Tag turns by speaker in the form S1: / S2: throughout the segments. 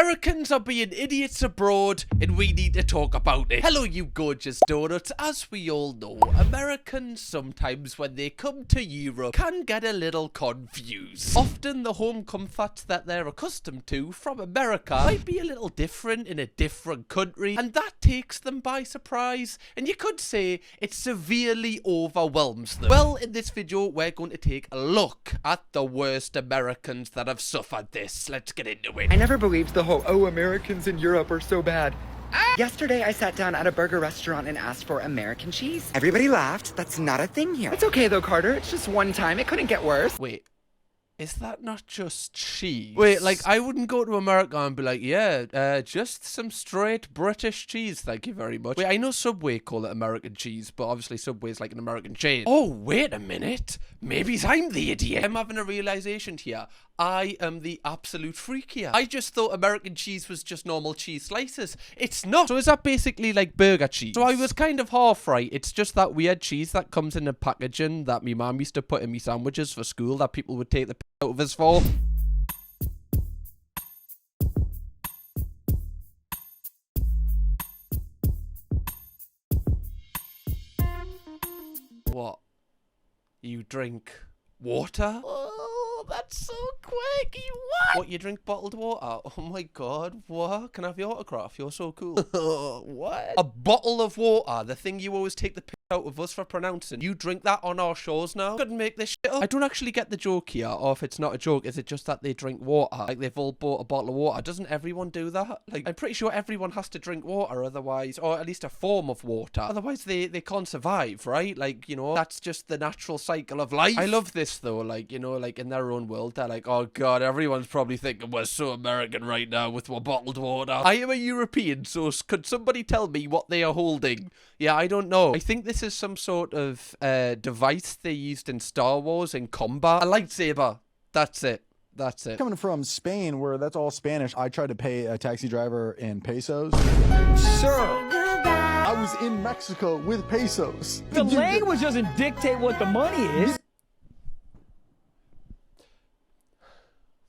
S1: Americans are being idiots abroad, and we need to talk about it. Hello, you gorgeous donuts. As we all know, Americans sometimes, when they come to Europe, can get a little confused. Often the home comforts that they're accustomed to from America might be a little different in a different country, and that takes them by surprise, and you could say it severely overwhelms them. Well, in this video, we're going to take a look at the worst Americans that have suffered this. Let's get into it.
S2: I never believed the whole, oh, Americans in Europe are so bad. Yesterday, I sat down at a burger restaurant and asked for American cheese. Everybody laughed. That's not a thing here. It's okay, though, Carter. It's just one time. It couldn't get worse.
S1: Wait, is that not just cheese? Wait, like, I wouldn't go to America and be like, yeah, just some straight British cheese, thank you very much. Wait, I know Subway call it American cheese, but obviously Subway's like an American chain. Oh, wait a minute. Maybe I'm the idiot. I'm having a realization here. I am the absolute freak here. I just thought American cheese was just normal cheese slices. It's not. So is that basically like burger cheese? So I was kind of half right. It's just that weird cheese that comes in a packaging that me mum used to put in me sandwiches for school that people would take the piss out of us for. What? You drink water? Oh, that's so quirky. What? You drink bottled water? Oh my god, what? Can I have your autograph? You're so cool. What? A bottle of water, the thing you always take the piss out of us for pronouncing. You drink that on our shows now? Couldn't make this shit up. I don't actually get the joke here, or if it's not a joke, is it just that they drink water? Like they've all bought a bottle of water. Doesn't everyone do that? Like, I'm pretty sure everyone has to drink water otherwise, or at least a form of water. Otherwise they can't survive, right? Like, you know, that's just the natural cycle of life. I love this though, like, you know, like in their own world, they're like, oh god, everyone's probably thinking we're so American right now with our bottled water. I am a European, so could somebody tell me what they are holding? Yeah, I don't know. I think this is some sort of device they used in Star Wars in combat. A lightsaber. That's it. That's it.
S3: Coming from Spain, where that's all Spanish, I tried to pay a taxi driver in pesos. Sir, I was in Mexico with pesos.
S4: The language doesn't dictate what the money is.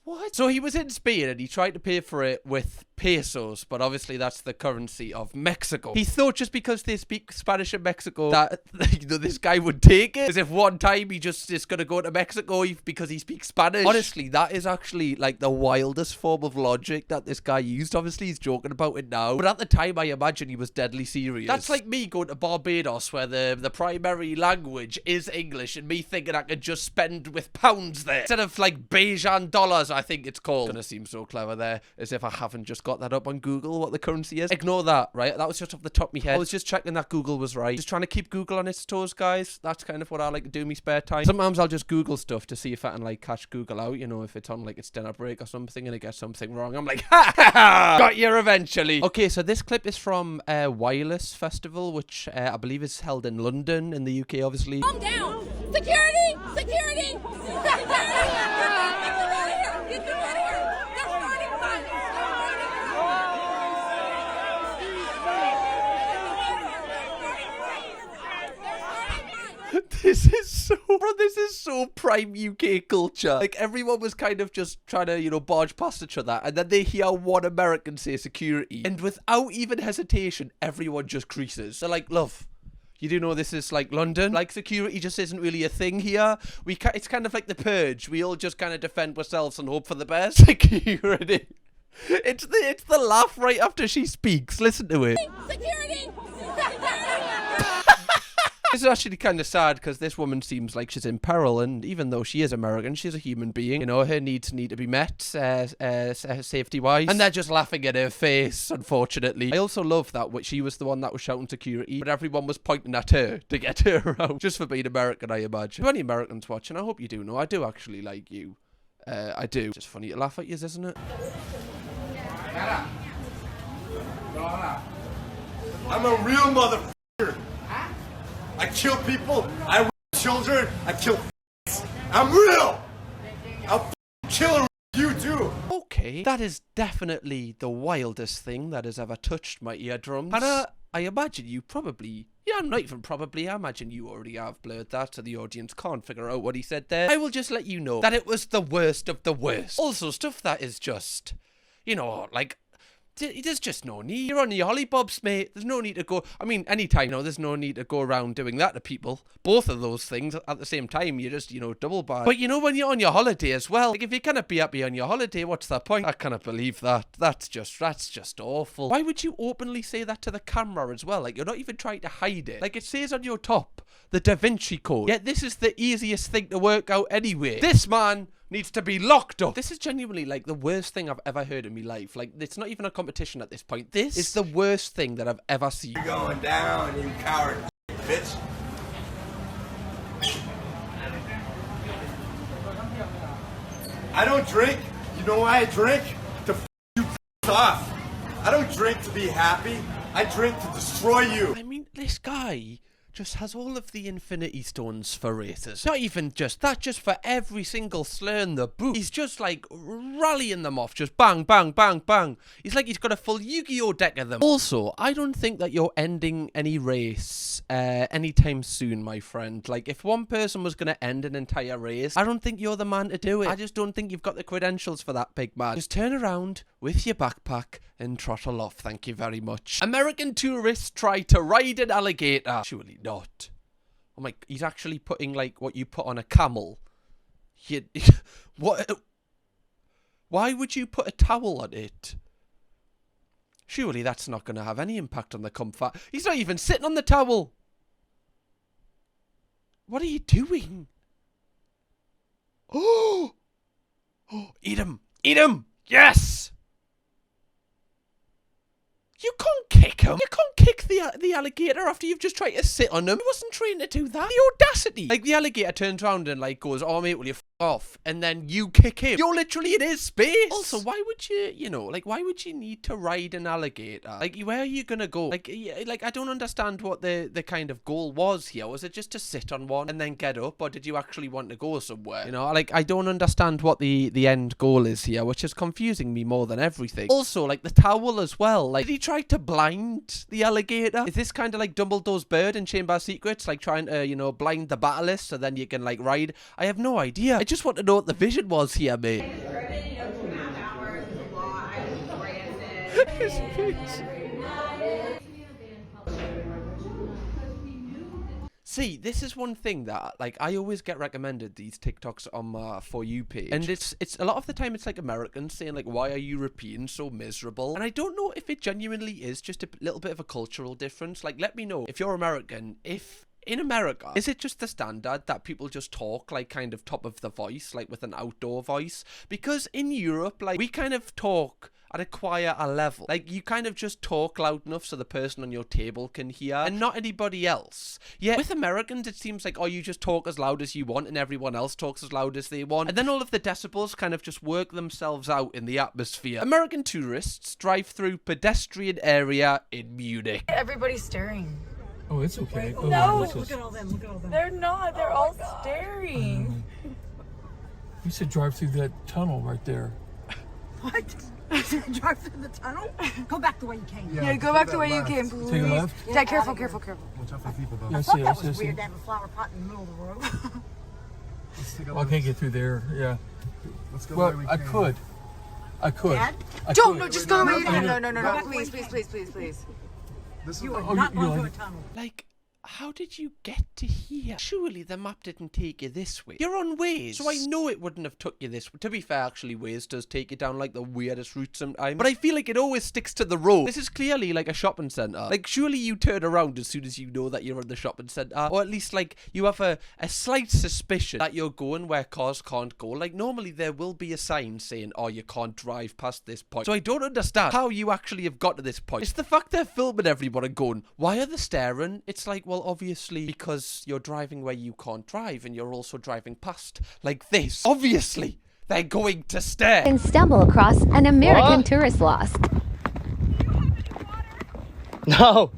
S1: What? So he was in Spain and he tried to pay for it with pesos, but obviously that's the currency of Mexico. He thought just because they speak Spanish in Mexico that, you know, this guy would take it. As if one time he just is going to go to Mexico because he speaks Spanish. Honestly, that is actually like the wildest form of logic that this guy used. Obviously, he's joking about it now, but at the time, I imagine he was deadly serious. That's like me going to Barbados where the primary language is English and me thinking I could just spend with pounds there instead of like Bajan dollars, I think it's called. Gonna seem so clever there, as if I haven't just got that up on Google, what the currency is. Ignore that, right? That was just off the top of my head. I was just checking that Google was right. Just trying to keep Google on its toes, guys. That's kind of what I like to do in my spare time. Sometimes I'll just Google stuff to see if I can like catch Google out, you know, if it's on like its dinner break or something and it gets something wrong. I'm like, ha ha ha! Got you eventually. Okay, so this clip is from Wireless Festival, which I believe is held in London in the UK, obviously.
S5: Calm down! Security! Security!
S1: This is so prime UK culture. Like, everyone was kind of just trying to, you know, barge past each other, and then they hear one American say security, and without even hesitation, everyone just creases. They're like, love, you do know this is like London? Like, security just isn't really a thing here. It's kind of like the Purge. We all just kind of defend ourselves and hope for the best. Security. It's the laugh right after she speaks. Listen to it.
S5: Security!
S1: This is actually kind of sad because this woman seems like she's in peril, and even though she is American, she's a human being. You know, her needs need to be met, safety-wise, and they're just laughing at her face, unfortunately. I also love that she was the one that was shouting security, but everyone was pointing at her to get her out, just for being American, I imagine. To any Americans watching, I hope you do know, I do actually like you. I do. Just funny to laugh at you, isn't it?
S6: I'm a real motherfucker. I kill people, I rape children, I kill f***s. I'm real! I'll kill you too!
S1: Okay, that is definitely the wildest thing that has ever touched my eardrums. And I imagine you probably... Yeah, not even probably. I imagine you already have blurred that so the audience can't figure out what he said there. I will just let you know that it was the worst of the worst. Also, stuff that is just You know, like, there's just no need. You're on your hollybobs, mate. There's no need to go. I mean, anytime, you know, there's no need to go around doing that to people. Both of those things at the same time, you're just, you know, double bad. But you know, when you're on your holiday as well, like, if you cannot be happy on your holiday, what's the point? I cannot believe that. That's just awful. Why would you openly say that to the camera as well? Like, you're not even trying to hide it. Like, it says on your top, the Da Vinci Code. Yet this is the easiest thing to work out anyway. This man needs to be locked up. This is genuinely like the worst thing I've ever heard in my life. Like, it's not even a competition at this point. This is the worst thing that I've ever seen.
S6: You're going down, you coward bitch. I don't drink. You know why I drink? To f you off. I don't drink to be happy. I drink to destroy you.
S1: I mean, this guy just has all of the infinity stones for races. Not even just that, just for every single slur in the book. He's just like rallying them off, just bang, bang, bang, bang. He's like he's got a full Yu-Gi-Oh deck of them. Also, I don't think that you're ending any race anytime soon, my friend. Like, if one person was going to end an entire race, I don't think you're the man to do it. I just don't think you've got the credentials for that, big man. Just turn around with your backpack and trottle off, thank you very much. American tourists try to ride an alligator. Surely not. Oh my, he's actually putting like what you put on a camel. What? Why would you put a towel on it? Surely that's not going to have any impact on the comfort. He's not even sitting on the towel. What are you doing? Oh! Oh, eat him! Eat him! Yes! You can't kick him. You can't kick the alligator after you've just tried to sit on him. He wasn't trained to do that. The audacity. Like, the alligator turns around and like goes, oh mate, will you f off? And then you kick him. You're literally in his space. Also, why would you know, like, why would you need to ride an alligator? Like, where are you gonna go? Like, I don't understand what the kind of goal was here. Was it just to sit on one and then get up? Or did you actually want to go somewhere? You know, like, I don't understand what the end goal is here, which is confusing me more than everything. Also, like, the towel as well. Like, did he try to blind the alligator? Is this kind of like Dumbledore's bird in Chamber of Secrets? Like, trying to, you know, blind the battlist so then you can, like, ride? I have no idea. I just want to know what the vision was here, mate. See, this is one thing that, like, I always get recommended these TikToks on my For You page. And it's a lot of the time it's like Americans saying, like, why are Europeans so miserable? And I don't know if it genuinely is just a little bit of a cultural difference. Like, let me know if you're American, if in America, is it just the standard that people just talk, like, kind of top of the voice, like with an outdoor voice? Because in Europe, like, we kind of talk at a quieter level. Like, you kind of just talk loud enough so the person on your table can hear and not anybody else. Yeah, with Americans, it seems like, oh, you just talk as loud as you want and everyone else talks as loud as they want. And then all of the decibels kind of just work themselves out in the atmosphere. American tourists drive through pedestrian area in Munich.
S7: Everybody's staring.
S4: Oh, it's okay. Oh,
S7: No,
S4: look
S7: at all them. Look at all them. They're not. They're all staring.
S4: You should drive through that tunnel right there.
S7: What? Drive through the tunnel? Go back the way you came. Yeah, go back the way you came, please.
S4: Take a left.
S7: Dad, careful, careful, careful.
S6: Watch out for people, though.
S4: Yeah,
S7: I
S4: I
S7: thought
S4: see,
S7: that
S4: I
S7: was
S4: see, I see.
S7: weird to have a flower pot in the middle of the road.
S4: Well, I can't get through there. Yeah.
S6: Let's go
S4: Well,
S6: the way we
S4: I
S6: came.
S4: could. I could.
S7: Dad?
S4: I
S7: Don't,
S4: could.
S7: no, just go the way you came.
S4: no,
S7: No. Please, please, please, please, please.
S6: This is
S7: You are
S4: Oh,
S7: not
S4: you
S7: going through a
S4: like-
S7: tunnel.
S1: Like, how did you get to here? Surely the map didn't take you this way. You're on Waze, so I know it wouldn't have took you this way. To be fair, actually, Waze does take you down, like, the weirdest route sometimes. But I feel like it always sticks to the road. This is clearly, like, a shopping centre. Like, surely you turn around as soon as you know that you're in the shopping centre. Or at least, like, you have a slight suspicion that you're going where cars can't go. Like, normally there will be a sign saying, oh, you can't drive past this point. So I don't understand how you actually have got to this point. It's the fact they're filming everyone and going, why are they staring? It's like, well, obviously because you're driving where you can't drive and you're also driving past like this. Obviously, they're going to stare.
S8: And stumble across an American tourist lost.
S9: No.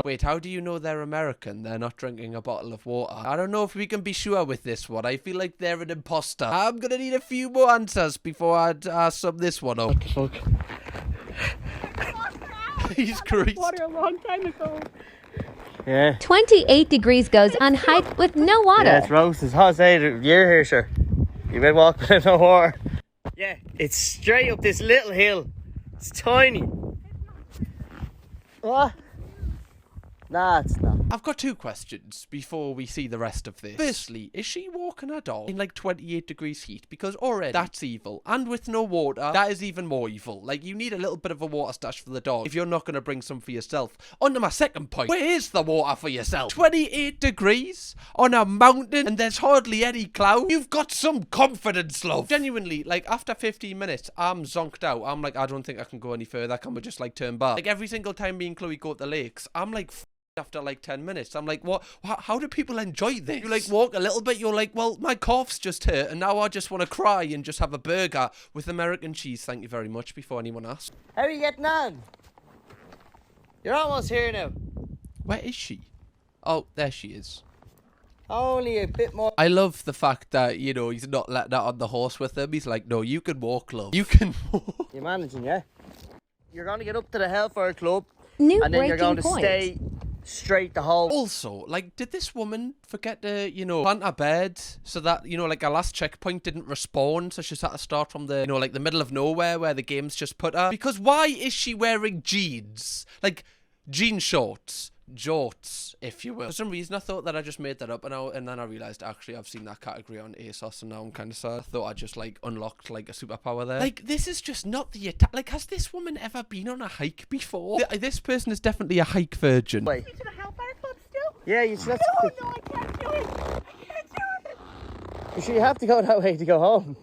S1: Wait, how do you know they're American? They're not drinking a bottle of water. I don't know if we can be sure with this one. I feel like they're an imposter. I'm gonna need a few more answers before I sum this one up.
S9: What the fuck?
S1: He's crazy.
S5: Water a long time ago.
S9: Yeah.
S8: 28 degrees goes on hike with no water.
S9: Yeah, it's roast as hot as 8 year here, sure. You've been walking in the water. Yeah, it's straight up this little hill. It's tiny. What? Nah, it's not.
S1: I've got two questions before we see the rest of this. Firstly, is she walking her dog in like 28 degrees heat? Because already that's evil. And with no water, that is even more evil. Like, you need a little bit of a water stash for the dog if you're not going to bring some for yourself. On to my second point. Where is the water for yourself? 28 degrees on a mountain and there's hardly any cloud. You've got some confidence, love. Genuinely, like, after 15 minutes, I'm zonked out. I'm like, I don't think I can go any further. Can we just like turn back? Like, every single time me and Chloe go to the lakes, I'm like, after like 10 minutes I'm like, what? How do people enjoy this? You like walk a little bit, you're like, well, my cough's just hurt and now I just want to cry and just have a burger with American cheese, thank you very much, before anyone asks.
S9: How are you getting on? You're almost here now.
S1: Where is she? Oh, there she is.
S9: Only a bit more.
S1: I love the fact that, you know, he's not letting that on the horse with him. He's like, no, you can walk, love. You can walk.
S9: You're managing, yeah? You're going to get up to the Hellfire Club
S8: New
S9: and then you're going
S8: breaking
S9: to
S8: point.
S9: stay straight the whole.
S1: Also, like, did this woman forget to, you know, plant a bed so that, you know, like, her last checkpoint didn't respawn, so she's had to start from the, you know, like, the middle of nowhere where the game's just put her? Because why is she wearing jeans? Like, jean shorts. Jorts, if you will. For some reason, I thought that I just made that up, and then I realised, actually, I've seen that category on ASOS, and now I'm kind of sad. I thought I just, like, unlocked, like, a superpower there. Like, this is just not the attack. Like, has this woman ever been on a hike before? This person is definitely a hike virgin.
S9: Wait.
S7: To the Hellfire Club still?
S9: Yeah, you should have
S7: No,
S9: to.
S7: no, I can't do it. I can't do it.
S9: You sure you have to go that way to go home?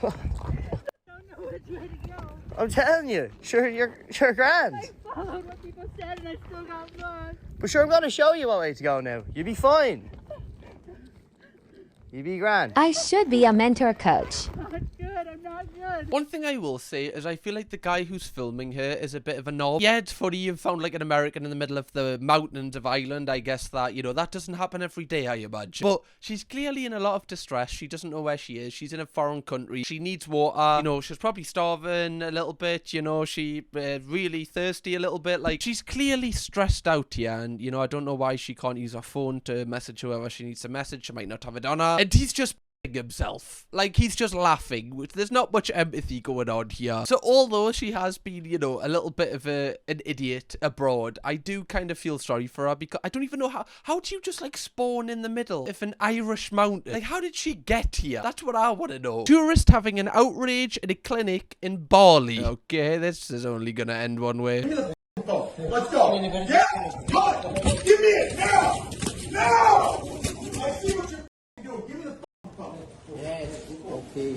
S7: I don't know which way to go.
S9: I'm telling you, sure you're grand.
S7: I followed what people said and I still got lost.
S9: But sure, I'm going to show you what way to go now. You'll be fine. You'll be grand.
S8: I should be a mentor coach.
S7: I'm not good. I'm not good.
S1: One thing I will say is I feel like the guy who's filming her is a bit of a knob. Yeah, it's funny you've found like an American in the middle of the mountains of Ireland. I guess that, you know, that doesn't happen every day, I imagine. But she's clearly in a lot of distress. She doesn't know where she is. She's in a foreign country. She needs water. You know, she's probably starving a little bit. You know, she really thirsty a little bit. Like, she's clearly stressed out here. And, you know, I don't know why she can't use her phone to message whoever she needs to message. She might not have it on her. And he's just himself. Like, he's just laughing, which there's not much empathy going on here. So although she has been, you know, a little bit of an idiot abroad, I do kind of feel sorry for her, because I don't even know how do you just like spawn in the middle of an Irish mountain? Like, how did she get here? That's what I want to know. Tourist having an outrage at a clinic in Bali. Okay, this is only gonna end one way.
S6: Let's go. Yeah? Come! Give me it now! Now! I see what you're doing. Give me the phone.
S9: Yes, okay.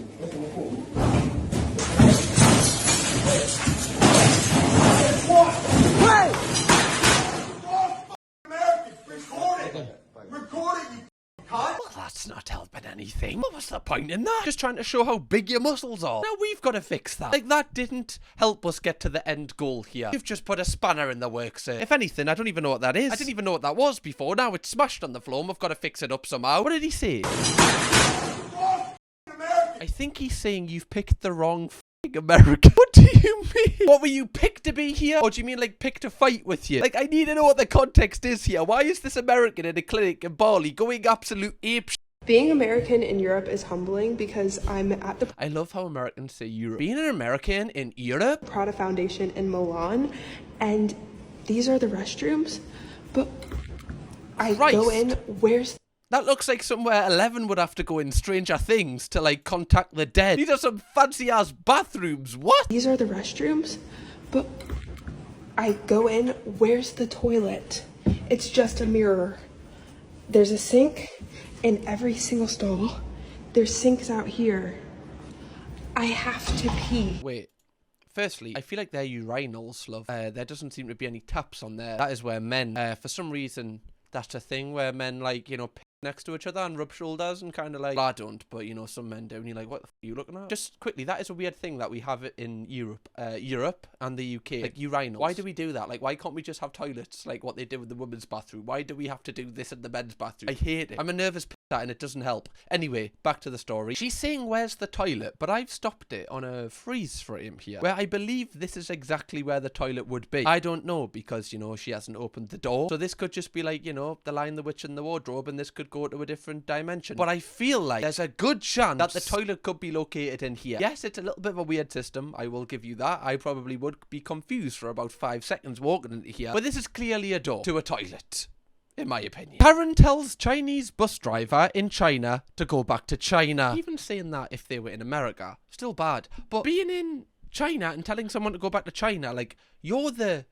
S6: Record it, you cunt!
S1: Well, that's not helping anything. What was the point in that? Just trying to show how big your muscles are. Now we've got to fix that. Like, that didn't help us get to the end goal here. You've just put a spanner in the works, sir. If anything, I don't even know what that is. I didn't even know what that was before. Now it's smashed on the floor and we've got to fix it up somehow. What did he say? I think he's saying you've picked the wrong American. What do you mean? What, were you picked to be here? Or do you mean like picked to fight with you? Like, I need to know what the context is here. Why is this American in a clinic in Bali going absolute ape shit?
S10: Being American in Europe is humbling because I'm at the
S1: I love how Americans say Europe. Being an American in Europe?
S10: Prada Foundation in Milan, and these are the restrooms, but I go in, where's...
S1: That looks like somewhere Eleven would have to go in Stranger Things to, like, contact the dead. These are some fancy-ass bathrooms. What?
S10: These are the restrooms, but I go in, where's the toilet? It's just a mirror. There's a sink in every single stall. There's sinks out here. I have to pee.
S1: Wait. Firstly, I feel like they're urinals, love. There doesn't seem to be any taps on there. That is where men, for some reason, that's a thing where men, like, you know, next to each other and rub shoulders and kind of like, well, I don't, but you know, some men do, and you're like, what the f are you looking at? Just quickly, that is a weird thing that we have in Europe and the UK, like urinals. Why do we do that? Like, why can't we just have toilets like what they do in the women's bathroom? Why do we have to do this in the men's bathroom? I hate it. I'm a nervous that and it doesn't help. Anyway, back to the story. She's saying, where's the toilet? But I've stopped it on a freeze frame here, where I believe this is exactly where the toilet would be. I don't know because, you know, she hasn't opened the door. So this could just be like, you know, The Lion, the Witch and the Wardrobe, and this could go to a different dimension. But I feel like there's a good chance that the toilet could be located in here. Yes, it's a little bit of a weird system. I will give you that. I probably would be confused for about 5 seconds walking into here. But this is clearly a door to a toilet, in my opinion. Karen tells Chinese bus driver in China to go back to China. Even saying that if they were in America, still bad. But being in China and telling someone to go back to China, like, you're the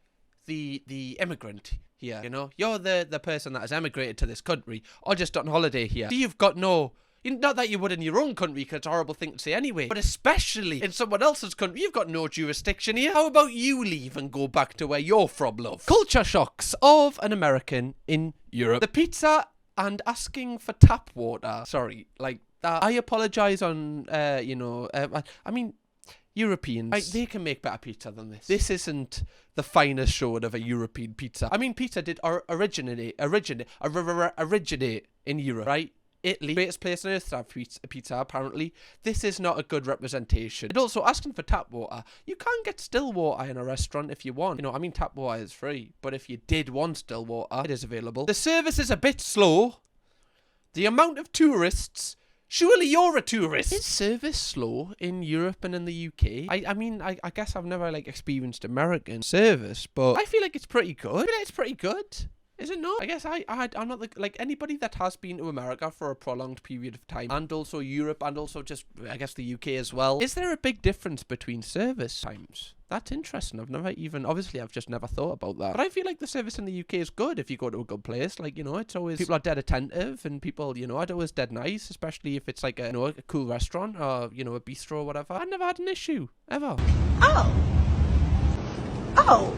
S1: immigrant here, you know? You're the person that has emigrated to this country or just on holiday here. So you've got no... Not that you would in your own country, because it's a horrible thing to say anyway, but especially in someone else's country, you've got no jurisdiction here. How about you leave and go back to where you're from, love? Culture shocks of an American in Europe. The pizza and asking for tap water. Sorry, like that. I apologise on, you know, I mean... Europeans, like, they can make better pizza than this. This isn't the finest showing of a European pizza. I mean, pizza did originate in Europe, right? Italy, greatest place on earth to have pizza, apparently. This is not a good representation. And also, asking for tap water. You can get still water in a restaurant if you want. You know, I mean, tap water is free. But if you did want still water, it is available. The service is a bit slow. The amount of tourists... Surely you're a tourist. Is service slow in Europe and in the UK? I mean, I guess I've never, like, experienced American service, but I feel like it's pretty good. I feel like it's pretty good. Is it not? I guess I'm not like anybody that has been to America for a prolonged period of time, and also Europe, and also just, I guess, the UK as well. Is there a big difference between service times? That's interesting. Obviously I've just never thought about that. But I feel like the service in the UK is good if you go to a good place. Like, you know, it's always, people are dead attentive, and people, you know, are always dead nice, especially if it's like a, you know, a cool restaurant or, you know, a bistro or whatever. I've never had an issue, ever.
S5: Oh.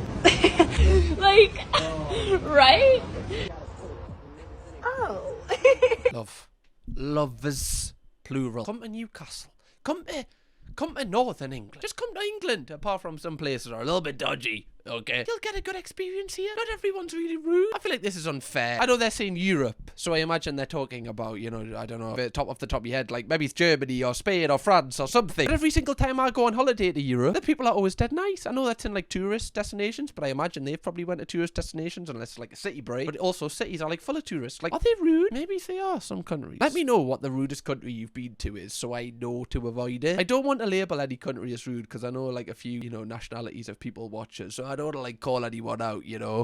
S5: Like, right? Oh.
S1: Lovers, plural. Come to Newcastle. Come to Northern England. Just come to England, apart from some places are a little bit dodgy. Okay. You'll get a good experience here. Not everyone's really rude. I feel like this is unfair. I know they're saying Europe, so I imagine they're talking about, you know, I don't know, off the top of your head, like maybe it's Germany or Spain or France or something. But every single time I go on holiday to Europe, the people are always dead nice. I know that's in like tourist destinations, but I imagine they've probably went to tourist destinations unless it's like a city break. But also cities are like full of tourists. Like, are they rude? Maybe they are, some countries. Let me know what the rudest country you've been to is so I know to avoid it. I don't want to label any country as rude because I know like a few, you know, nationalities of people watch us, so I don't want to like call anyone out, you know.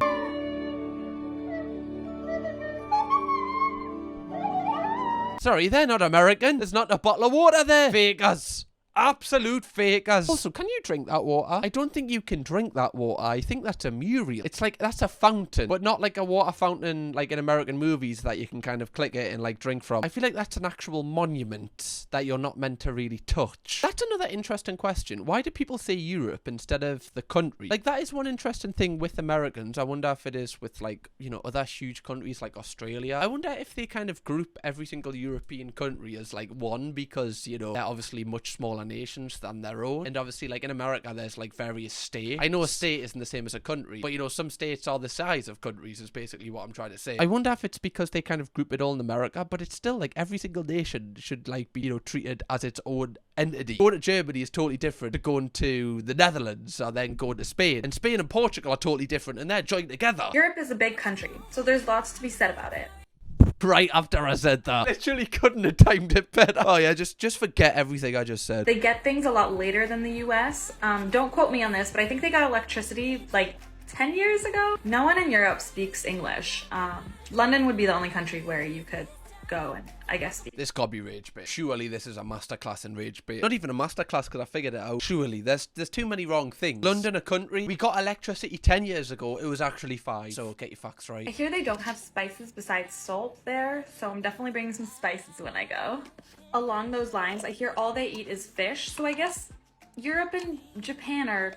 S1: Sorry, they're not American. There's not a bottle of water there. Fakers. Absolute fakers. Also, can you drink that water? I don't think you can drink that water. I think that's a mural. It's like, that's a fountain, but not like a water fountain like in American movies that you can kind of click it and like drink from. I feel like that's an actual monument that you're not meant to really touch. That's another interesting question. Why do people say Europe instead of the country? Like, that is one interesting thing with Americans. I wonder if it is with, like, you know, other huge countries like Australia. I wonder if they kind of group every single European country as like one because, you know, they're obviously much smaller nations than their own. And obviously, like in America, there's like various states. I know a state isn't the same as a country, but you know, some states are the size of countries is basically what I'm trying to say. I wonder if it's because they kind of group it all in America, but it's still like every single nation should like be, you know, treated as its own entity. Going to Germany is totally different to going to the Netherlands or then going to Spain. And Spain and Portugal are totally different and they're joined together.
S11: Europe is a big country, so there's lots to be said about it.
S1: Right after I said that. Literally couldn't have timed it better. Oh yeah, just forget everything I just said.
S11: They get things a lot later than the US. Don't quote me on this, but I think they got electricity like 10 years ago. No one in Europe speaks English. London would be the only country where you could go and, I guess, speak.
S1: This gotta be rage bait. Surely this is a masterclass in rage bait. Not even a masterclass because I figured it out. Surely there's too many wrong things. London, a country. We got electricity 10 years ago. It was actually 5. So get your facts right.
S11: I hear they don't have spices besides salt there, so I'm definitely bringing some spices when I go. Along those lines, I hear all they eat is fish, so I guess Europe and Japan are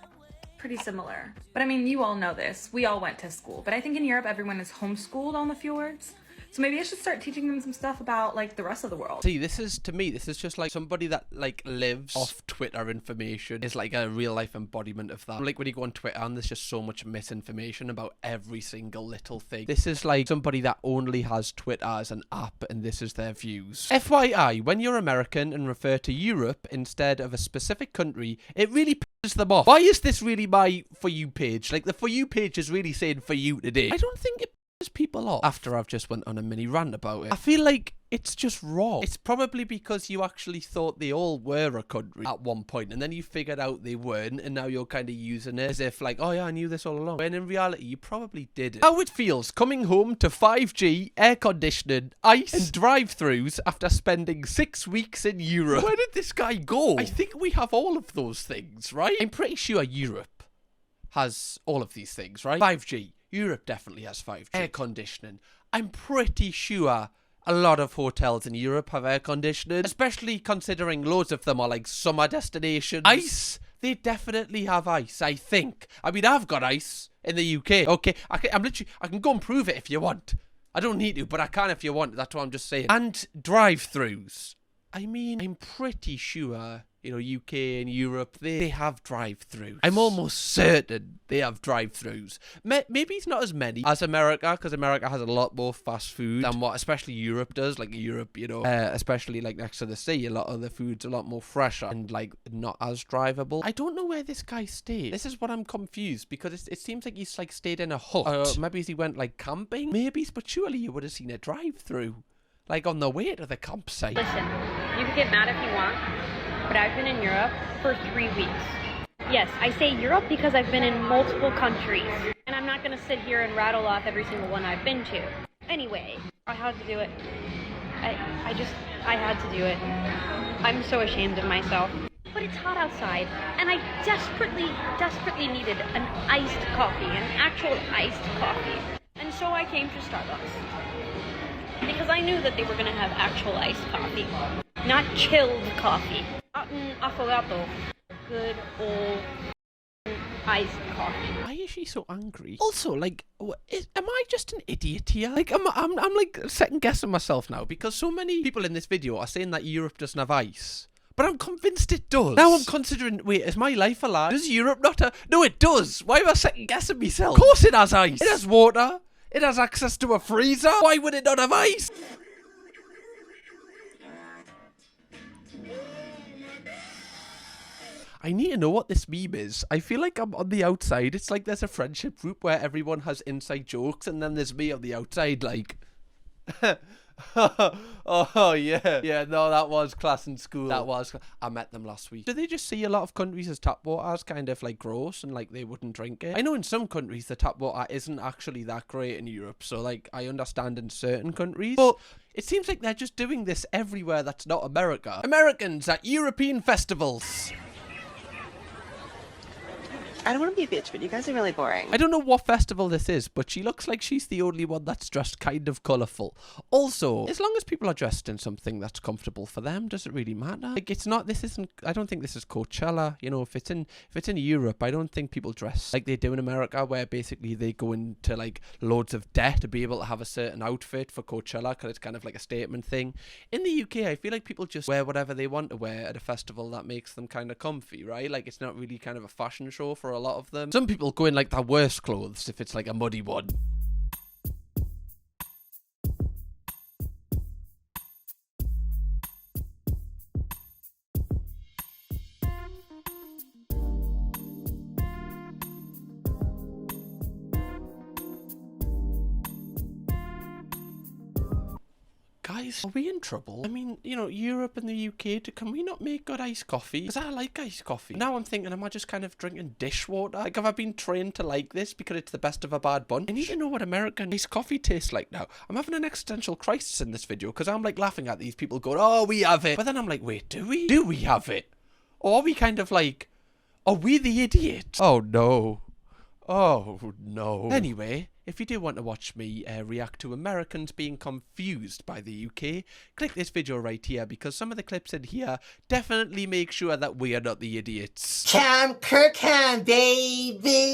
S11: pretty similar. But I mean, you all know this. We all went to school. But I think in Europe, everyone is homeschooled on the fjords. So maybe I should start teaching them some stuff about like the rest of the world.
S1: See, this is, to me, this is just like somebody that like lives off Twitter information. It's like a real life embodiment of that. Like when you go on Twitter and there's just so much misinformation about every single little thing. This is like somebody that only has Twitter as an app and this is their views. FYI, when you're American and refer to Europe instead of a specific country, it really pisses them off. Why is this really my For You page? Like the For You page is really saying For You today. I don't think it people off after I've just went on a mini rant about it. I feel like it's just wrong. It's probably because you actually thought they all were a country at one point and then you figured out they weren't and now you're kind of using it as if like, oh yeah, I knew this all along. When in reality, you probably didn't. How it feels coming home to 5G, air conditioning, ice and drive-thrus after spending 6 weeks in Europe. Where did this guy go? I think we have all of those things, right? I'm pretty sure Europe has all of these things, right? 5G. Europe definitely has 5G. Air conditioning. I'm pretty sure a lot of hotels in Europe have air conditioning, especially considering loads of them are like summer destinations. Ice. They definitely have ice, I think. I mean, I've got ice in the UK. Okay, I can go and prove it if you want. I don't need to, but I can if you want. That's what I'm just saying. And drive-thrus. I mean, I'm pretty sure, you know, UK and Europe, they have drive-thrus. I'm almost certain they have drive-thrus. Maybe it's not as many as America, because America has a lot more fast food than what especially Europe does. Like Europe, you know, especially like next to the sea, a lot of the food's a lot more fresher and like not as drivable. I don't know where this guy stayed. This is what I'm confused, because it seems like he's like stayed in a hut. Maybe he went like camping? Maybe, but surely you would have seen a drive-thru. Like on the way to the campsite.
S5: Listen, you can get mad if you want, but I've been in Europe for 3 weeks. Yes, I say Europe because I've been in multiple countries. And I'm not going to sit here and rattle off every single one I've been to. Anyway, I had to do it. I had to do it. I'm so ashamed of myself. But it's hot outside, and I desperately needed an iced coffee, an actual iced coffee. And so I came to Starbucks. Because I knew that they were going to have actual iced coffee, not chilled coffee. Not an affogato. Good old iced coffee.
S1: Why is she so angry? Also, like, am I just an idiot here? Like, I'm like second guessing myself now, because so many people in this video are saying that Europe doesn't have ice. But I'm convinced it does. Now I'm considering, wait, is my life a lie? Does Europe not have... No, it does. Why am I second guessing myself? Of course it has ice. It has water. It has access to a freezer. Why would it not have ice? I need to know what this meme is. I feel like I'm on the outside. It's like there's a friendship group where everyone has inside jokes and then there's me on the outside like... Oh yeah, no, that was class in school. I met them last week. Do they just see a lot of countries as tap water as kind of like gross and like they wouldn't drink it? I know in some countries the tap water isn't actually that great in Europe, so like I understand in certain countries, but it seems like they're just doing this everywhere that's not America. Americans at European festivals.
S12: I don't want to be a bitch, but you guys are really boring.
S1: I don't know what festival this is, but she looks like she's the only one that's dressed kind of colourful. Also, as long as people are dressed in something that's comfortable for them, does it really matter? Like, it's not, this isn't, I don't think this is Coachella. You know, if it's in Europe, I don't think people dress like they do in America, where basically they go into like loads of debt to be able to have a certain outfit for Coachella, because it's kind of like a statement thing. In the UK, I feel like people just wear whatever they want to wear at a festival that makes them kind of comfy, right? Like, it's not really kind of a fashion show for a lot of them. Some people go in like their worst clothes if it's like a muddy one. Guys, are we in trouble? I mean, you know, Europe and the UK, can we not make good iced coffee? Because I like iced coffee. Now I'm thinking, am I just kind of drinking dishwater? Like, have I been trained to like this because it's the best of a bad bunch? I need to know what American iced coffee tastes like now. I'm having an existential crisis in this video because I'm like laughing at these people going, oh, we have it. But then I'm like, wait, do we? Do we have it? Or are we kind of like, are we the idiots? Oh, no. Oh, no. Anyway, if you do want to watch me react to Americans being confused by the UK, click this video right here, because some of the clips in here definitely make sure that we are not the idiots.
S13: Kirkham, baby!